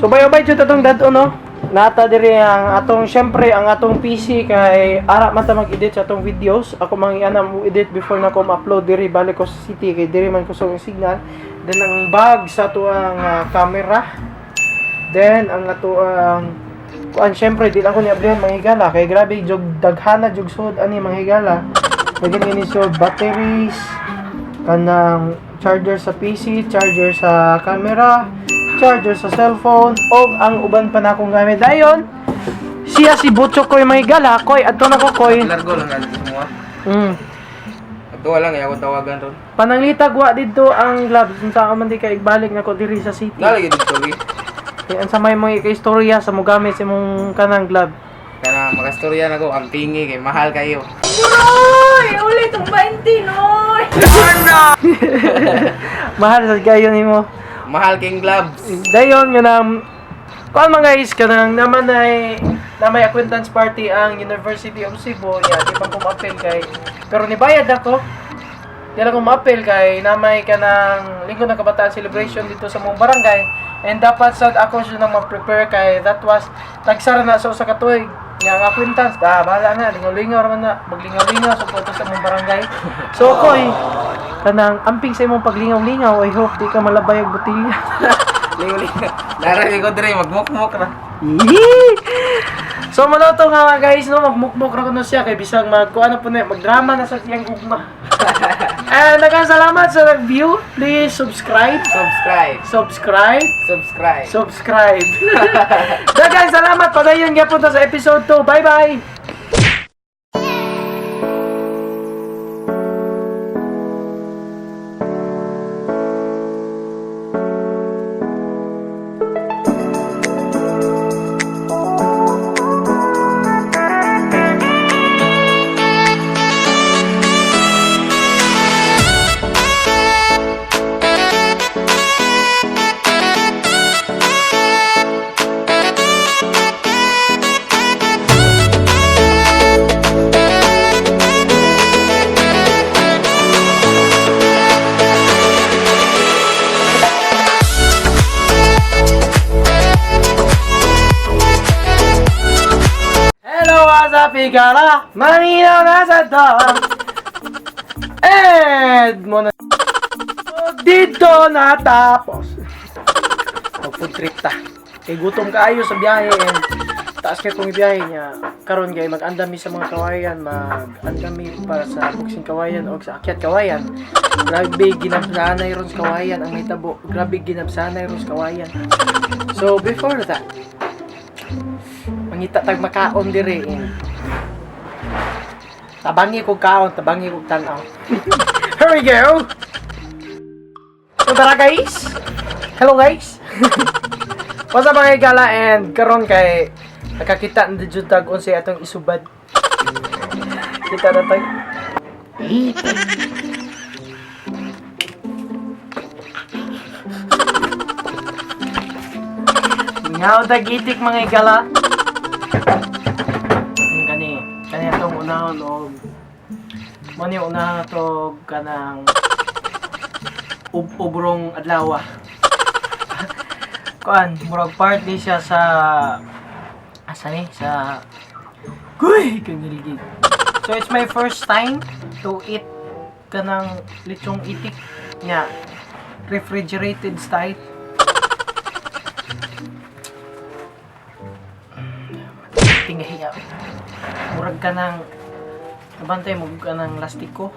So bay-bay jud atong dad-o no. Nata diri ang atong syempre ang atong PC kay ara man ta mag-edit sa atong videos. Ako mangiana mo edit before na ko ma-upload diri balik ko sa city kay diri man ko sa signal. Then ang bag sa ato ang camera. Then ang ato ang kuan syempre di lang ko ni ablihan manghigala kay grabe jog daghana jog sud ani manghigala. Kaya ni sud batteries kanang charger sa PC, charger sa camera, charger sa cellphone, o ang uban pa na akong gamit. Dayon, siya si Butchok ko'y may gala, ko'y, ato na ko ko'y. Largo lang natin mo. Ato lang, ako tawagan ron. Pananglitag wa dito ang gloves, kung saan ka man di ka igbalik na ko diri sa city. Nalagi dito, eh. Ang sa may mga istorya sa mo gamit sa mong kanang glove. Kana makastorya na ko, ang pingi kay mahal kayo. Noy! Ulit ang 20, Noy! Mahal sa kayo ni mo. Mahal king gloves. Dayon nga nang kuan mga guys kanang naman ay na may acquaintance party ang University of Cebu ya di pa ko ma-appeal kay pero nibayad ako di lang ko ma-appeal kay na may kanang lingkod ng kabataan celebration dito sa mong barangay and dapat sad ako siya nang ma-prepare kay that was tagsara na sa usa ka tuig nga ang acquaintance bahala na lingaw-lingaw raman na maglingaw-lingaw sa photo sa mong barangay so koy kanang amping sa imong paglingaw-lingaw I hope di ka malabay ang butilya. Lingaw-lingaw. Narami ko dre, magmukmuk ra. So maloto nga guys no, magmukmuk ra kuno siya kay bisag magkuan na po na magdrama na sa siyang gugma. And nagkasalamat sa nag-view. Please subscribe. Subscribe. Daghang salamat padayon gyapon sa episode 2. Bye-bye. Pigala, manina na sa dam. And mo na dito natapos. Mag-food trip ta. Kay gutom kaayo sa biyahe and taas kay kung ibiyahe niya. Karon kay mag-andami sa mga kawayan, mag-andami para sa boxing kawayan o sa akyat kawayan. Grabe ginabsanay ron sa kawayan ang may tabo. Grabe ginabsanay ron sa kawayan. So before that, mangita tag makaon dire tabangi ko kaon, tabangi ko tanaw. Here we go. So tara guys. Hello guys. What's up mga igala and karon kay nakakita na jud tag unsay atong isubad. Kita na tay. Ngaw tagitik mga igala. Kani atong unahon og mani unahan to kanang ubrong adlaw. Kuan murag party siya sa asa ni sa kuy kaniligid. So it's my first time to eat kanang lechong itik nya refrigerated style. Tingahiya. Murag ka ng nabantay mo ka ng lastiko.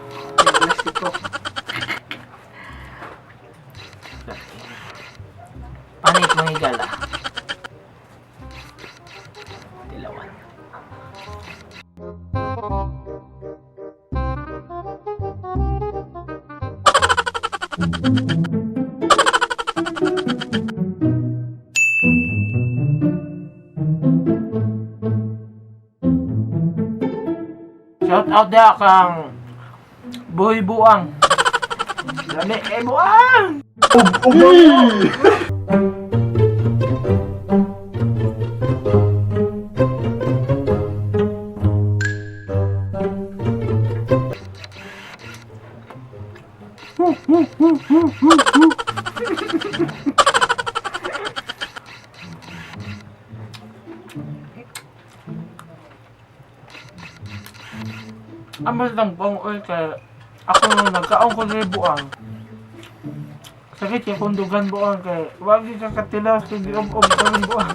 Panit mga higala. Dilawan. Shout out dia kang Boy Buang. Gani Buang. Amas lang pong oil kay ako nung nagkaon ko rin buang. Sakit kay kundugan buang kay wag ka katilaw kung giom-om ko rin buang.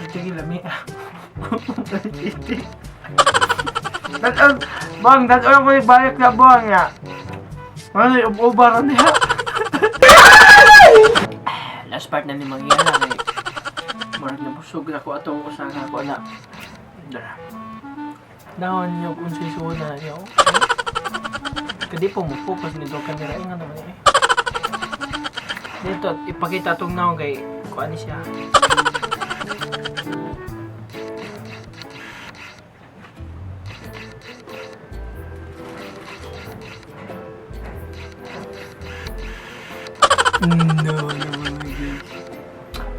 Sige lami. Bang, dadon ko yung balik na buang niya. Ano yung ubaran niya? Last part na ni Mangyala kay marag na busog na ko atong usa nga ko na. Dara. Dahon niyo kung sisuuna niyo. Kadi po mo focus nito camera nga naman eh. Dito ipakita tong naon kay kuan ni siya. No.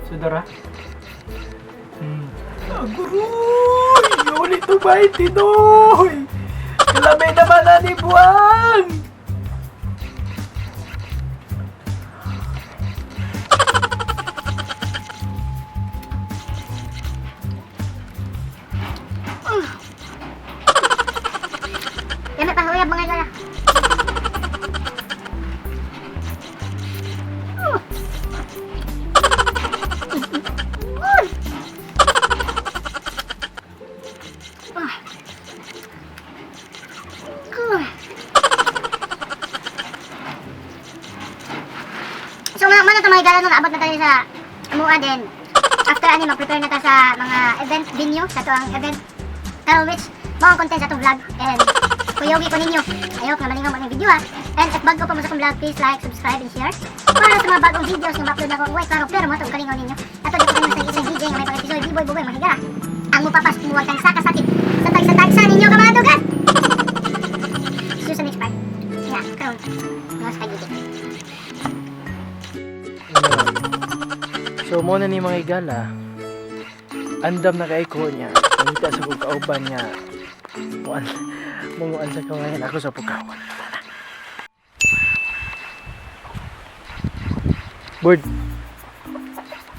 Sudara. Aguroy! Ulit to ba itinoy? Kalamay naman na ni Buang! Yan may panguyab mga igala. So mana to mga igala nung abot na tayo sa amuan din. After ani mag-prepare na ta sa mga event venue sa to ang event karon which mga content sa itong vlog and kuyogi ko ninyo. Ayok na malingaw mga video ha. And if bago pa mo sa akong vlog, please like, subscribe, and share. Para sa mga bagong videos na ma-upload na ko, wait, klaro, pero mo itong kalingaw ninyo. Ato dito kami sa isang DJ nga may pang-episode, B-boy, buboy, mga higara. Ang mupapas, kumuwag kang sakasakit. Sa tag-sa ninyo ka mga dugat. See you sa next part. Yeah, karon. Mga sa kay So mo na ni mga igala. Andam na kay ko niya. Pangita sa pagkauban niya. Munguan sa kawayan ako sa pagkawan. Bird.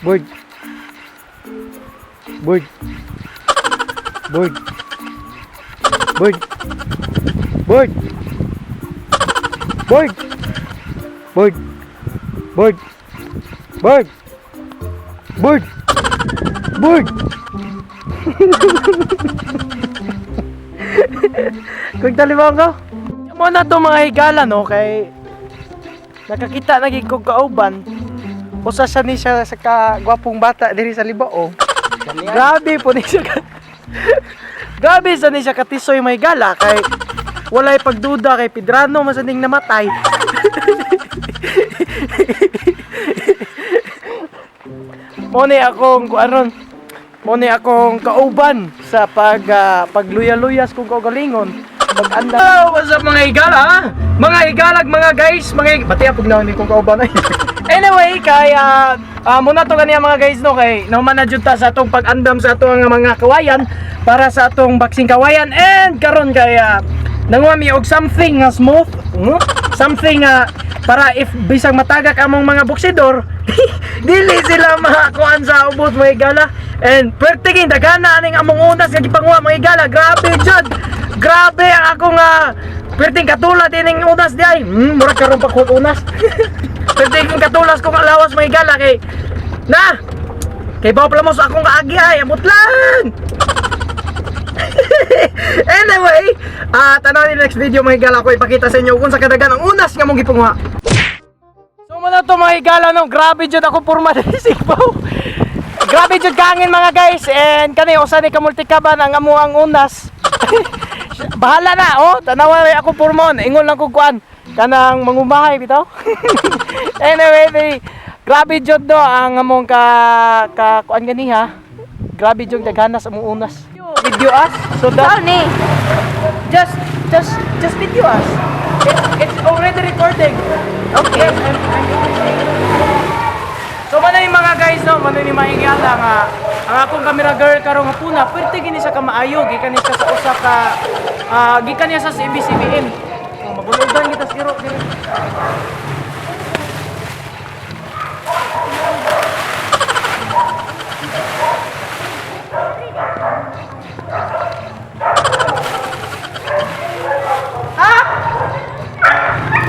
Bird. Bird. Bird. Bird. Bird. Bird. Bird. Bird. Bird. Bird. Bird. Kung talibang ko. Mo na to mga higala no kay nakakita na gid kog kauban. Usa siya ni siya sa kagwapong bata diri sa Libao. Grabe po ni siya. Grabe sa ni siya katisoy may gala kay walay pagduda kay Pedrano masaning namatay. Moni akong kuaron. Moni akong kauban sa pagluya-luyas kung kaugalingon. Pag-anda. What's up mga higala? Mga higalag mga guys, bati apog na ni kung kauban ay. Anyway, kaya muna to kaniya mga guys no kay naman na jud ta sa atong pag-andam sa atong mga kawayan para sa atong boxing kawayan and karon kaya nanguha mi og something nga smooth, something para if bisag matagak among mga boksidor dili sila makakuan sa ubos mga higala and pertingin dagana aning among unas nga gipanguha mga higala. Grabe jud. Grabe ang akong perting katulad ining unas di ay murag karon pa ko unas. Perting katulas kong alawas mga higala kay na kay bawa mo sa akong kaagi ay amot lang. Anyway, tanaw ni next video mga higala ko ipakita sa inyo kung sa kadagan ang unas nga mong gipunguha. So muna to mga higala no, grabe jud ako porma diri Sipaw. Grabe jud kaangin mga guys and kani usa ni kamultikaban ang amuang unas. Bahala na tanawa ako pormon ingon lang ko kuan kanang mangumahay bitaw. Anyway, grabe jud do ang among ka kuan ganiha. grabe jud daghanas amo unas. Video us so Saan that ni? just video us. It's already recording. Okay. So man yung mga guys no, man ni mahigala nga ang akong camera girl karong hapuna, perti gini sa kamaayo, gikan niya sa usa ka gikan niya sa CBCBN. Oh, mabulugan kita siro diri.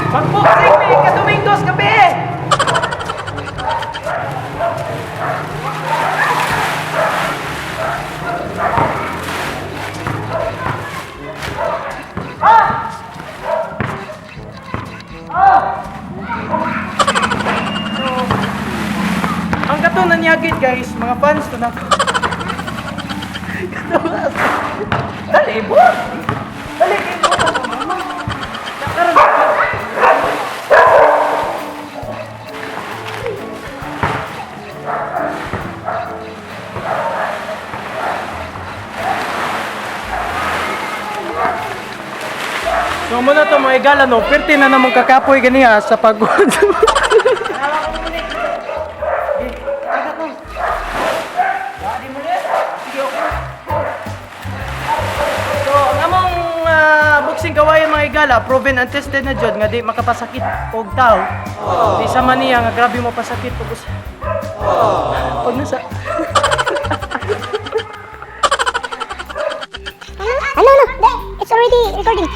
Mag-boxing me ka Domingos gabi. Ang kato nanyagit guys, mga fans to na. Dali, buwan! Dali, kayo buwan mo, mama. Nakaroon ka. So muna to mga igala no, perti na namang kakapoy ganiya sa pagod. So ang among boxing kawayan mga igala, proven and tested na jud nga di makapasakit og tao. Di sa maniya nga grabe mo pasakit og usa. Pag nasa Ano, no, it's already recording.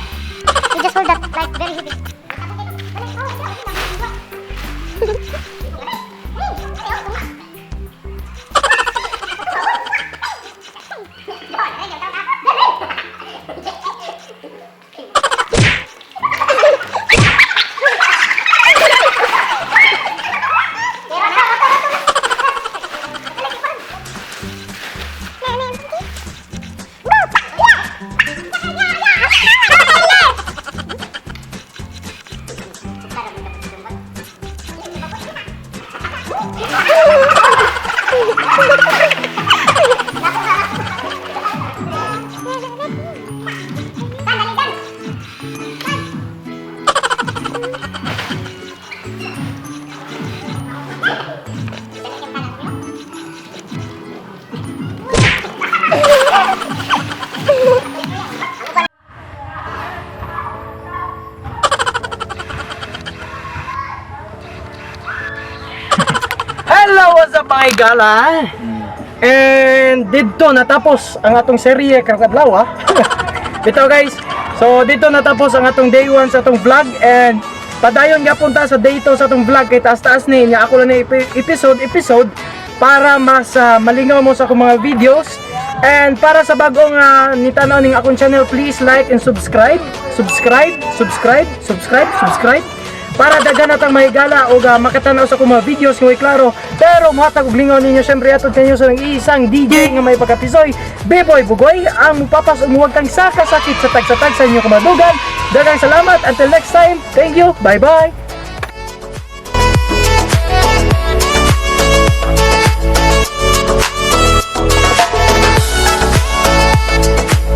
You just hold that like very heavy. Hello, what's up mga igala? And dito natapos ang atong serye karong adlaw. Dito guys, so dito natapos ang atong day 1 sa atong vlog and padayon nga punta sa day 2 sa atong vlog kay taas-taas ni nya ako lang na episode para mas malingaw mo sa akong mga videos. And para sa bagong nitanaw ning akong channel, please like and subscribe para daghan natang mahigala o makatanaw sa akong mga videos nga klaro. Pero muhatag og lingaw ninyo syempre atod kanyo sa isang DJ nga may pagkapisoy, B-Boy Bugoy, ang mupapas ug huwag kang sakasakit sa tag sa inyo kamadugan. Daghang salamat, until next time, thank you, bye bye.